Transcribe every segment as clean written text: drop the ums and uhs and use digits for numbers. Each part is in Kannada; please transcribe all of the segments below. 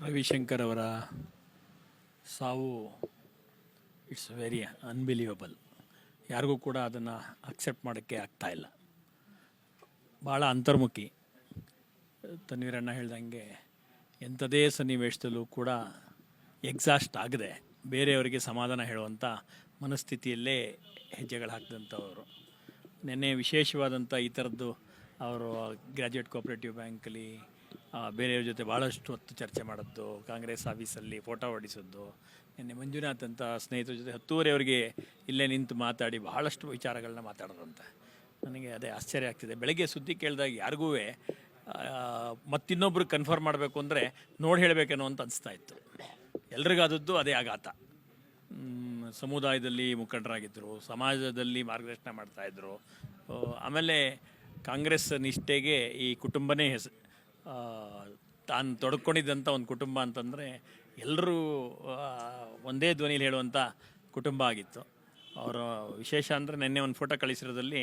ರವಿಶಂಕರ್ ಅವರ ಸಾವು ಇಟ್ಸ್ ವೆರಿ ಅನ್ಬಿಲೀವಬಲ್. ಯಾರಿಗೂ ಕೂಡ ಅದನ್ನು ಅಕ್ಸೆಪ್ಟ್ ಮಾಡೋಕ್ಕೆ ಆಗ್ತಾಯಿಲ್ಲ. ಭಾಳ ಅಂತರ್ಮುಖಿ. ತನ್ವೀರಣ್ಣ ಹೇಳ್ದಂಗೆ ಎಂಥದೇ ಸನ್ನಿವೇಶದಲ್ಲೂ ಕೂಡ ಎಕ್ಸಾಸ್ಟ್ ಆಗದೆ ಬೇರೆಯವರಿಗೆ ಸಮಾಧಾನ ಹೇಳುವಂಥ ಮನಸ್ಥಿತಿಯಲ್ಲೇ ಹೆಜ್ಜೆಗಳು ಹಾಕಿದಂಥವರು. ನಿನ್ನೆ ವಿಶೇಷವಾದಂಥ ಈ ಥರದ್ದು ಅವರು ಗ್ರ್ಯಾಜುಯೇಟ್ ಕೋಆಪರೇಟಿವ್ ಬ್ಯಾಂಕಲ್ಲಿ ಬೇರೆಯವ್ರ ಜೊತೆ ಭಾಳಷ್ಟು ಹೊತ್ತು ಚರ್ಚೆ ಮಾಡೋದು, ಕಾಂಗ್ರೆಸ್ ಆಫೀಸಲ್ಲಿ ಫೋಟೋ ಹೊಡಿಸೋದು, ನಿನ್ನೆ ಮಂಜುನಾಥ್ ಅಂತ ಸ್ನೇಹಿತರ ಜೊತೆ 10:30 ಇಲ್ಲೇ ನಿಂತು ಮಾತಾಡಿ ಭಾಳಷ್ಟು ವಿಚಾರಗಳನ್ನ ಮಾತಾಡೋದಂತೆ. ನನಗೆ ಅದೇ ಆಶ್ಚರ್ಯ ಆಗ್ತಿದೆ. ಬೆಳಗ್ಗೆ ಸುದ್ದಿ ಕೇಳಿದಾಗ ಯಾರಿಗೂ ಮತ್ತಿನ್ನೊಬ್ರಿಗೆ ಕನ್ಫರ್ಮ್ ಮಾಡಬೇಕು ಅಂದರೆ ನೋಡಿ ಹೇಳಬೇಕೇನೋ ಅಂತ ಅನಿಸ್ತಾ ಇತ್ತು. ಎಲ್ರಿಗಾದದ್ದು ಅದೇ ಆಘಾತ. ಸಮುದಾಯದಲ್ಲಿ ಮುಖಂಡರಾಗಿದ್ದರು, ಸಮಾಜದಲ್ಲಿ ಮಾರ್ಗದರ್ಶನ ಮಾಡ್ತಾಯಿದ್ರು. ಆಮೇಲೆ ಕಾಂಗ್ರೆಸ್ ನಿಷ್ಠೆಗೆ ಈ ಕುಟುಂಬನೇ ತಾನು ತೊಡ್ಕೊಂಡಿದ್ದಂಥ ಒಂದು ಕುಟುಂಬ ಅಂತಂದರೆ ಎಲ್ಲರೂ ಒಂದೇ ಧ್ವನಿಯಲ್ಲಿ ಹೇಳುವಂಥ ಕುಟುಂಬ ಆಗಿತ್ತು. ಅವರ ವಿಶೇಷ ಅಂದರೆ ನಿನ್ನೆ ಒಂದು ಫೋಟೋ ಕಳಿಸಿರೋದಲ್ಲಿ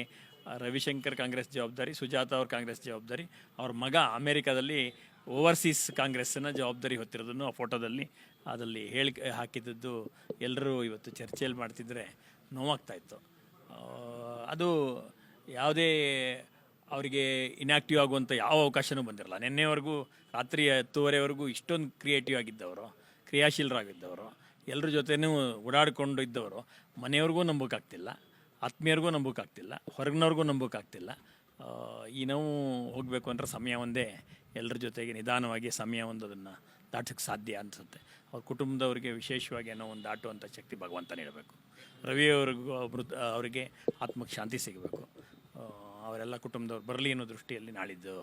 ರವಿಶಂಕರ್ ಕಾಂಗ್ರೆಸ್ ಜವಾಬ್ದಾರಿ, ಸುಜಾತ ಅವ್ರ ಕಾಂಗ್ರೆಸ್ ಜವಾಬ್ದಾರಿ, ಅವ್ರ ಮಗ ಅಮೇರಿಕಾದಲ್ಲಿ ಓವರ್ಸೀಸ್ ಕಾಂಗ್ರೆಸ್ಸಿನ ಜವಾಬ್ದಾರಿ ಹೊತ್ತಿರೋದನ್ನು ಆ ಫೋಟೋದಲ್ಲಿ ಅದಲ್ಲಿ ಹಾಕಿದ್ದದ್ದು ಎಲ್ಲರೂ ಇವತ್ತು ಚರ್ಚೆಯಲ್ಲಿ ಮಾಡ್ತಿದ್ರೆ ನೋವಾಗ್ತಾಯಿತ್ತು. ಅದು ಯಾವುದೇ ಅವರಿಗೆ ಇನ್ಯಾಕ್ಟಿವ್ ಆಗುವಂಥ ಯಾವ ಅವಕಾಶವೂ ಬಂದಿರಲ್ಲ. ನಿನ್ನೆವರೆಗೂ ರಾತ್ರಿ 10:30ವರೆಗೂ ಇಷ್ಟೊಂದು ಕ್ರಿಯೇಟಿವ್ ಆಗಿದ್ದವರು, ಕ್ರಿಯಾಶೀಲರಾಗಿದ್ದವರು, ಎಲ್ಲರ ಜೊತೆನೂ ಓಡಾಡಿಕೊಂಡು ಇದ್ದವರು ಮನೆಯವ್ರಿಗೂ ನಂಬೋಕ್ಕಾಗ್ತಿಲ್ಲ, ಆತ್ಮೀಯರಿಗೂ ನಂಬೋಕ್ಕಾಗ್ತಿಲ್ಲ, ಹೊರಗಿನವ್ರಿಗೂ ನಂಬೋಕ್ಕಾಗ್ತಿಲ್ಲ. ಈ ನೋವು ಹೋಗಬೇಕು ಅಂದರೆ ಸಮಯ ಒಂದೇ, ಎಲ್ಲರ ಜೊತೆಗೆ ನಿಧಾನವಾಗಿ ಸಮಯ ಒಂದು ಅದನ್ನು ದಾಟೋಕ್ಕೆ ಸಾಧ್ಯ ಅನಿಸುತ್ತೆ. ಅವ್ರ ಕುಟುಂಬದವ್ರಿಗೆ ವಿಶೇಷವಾಗಿ ಏನೋ ಒಂದು ದಾಟುವಂಥ ಶಕ್ತಿ ಭಗವಂತ ನೀಡಬೇಕು. ರವಿಯವ್ರಿಗೂ ಅವರಿಗೆ ಆತ್ಮಕ್ಕೆ ಶಾಂತಿ ಸಿಗಬೇಕು. ಅವರೆಲ್ಲ ಕುಟುಂಬದವ್ರು ಬರಲಿ ಅನ್ನೋ ದೃಷ್ಟಿಯಲ್ಲಿ ನಾಳಿದ್ದು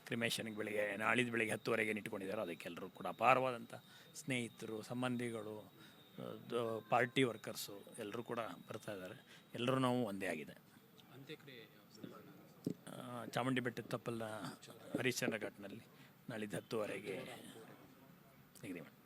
ಕ್ರಿಮೇಷನ್ಗೆ ನಾಳಿದ್ದು ಬೆಳಗ್ಗೆ 10:30 ಇಟ್ಕೊಂಡಿದ್ದಾರೆ. ಅದಕ್ಕೆಲ್ಲರೂ ಕೂಡ ಅಪಾರವಾದಂಥ ಸ್ನೇಹಿತರು, ಸಂಬಂಧಿಗಳು, ಪಾರ್ಟಿ ವರ್ಕರ್ಸು ಎಲ್ಲರೂ ಕೂಡ ಬರ್ತಾ ಇದ್ದಾರೆ. ಎಲ್ಲರೂ ನಾವು ಒಂದೇ ಆಗಿದೆ. ಚಾಮುಂಡಿ ಬೆಟ್ಟದ ತಪ್ಪಲ ಹರಿಶ್ಚಂದ್ರ ಘಾಟ್ನಲ್ಲಿ ನಾಳಿದ್ದು 10:30 ನಿಗದಿ ಮಾಡಿ.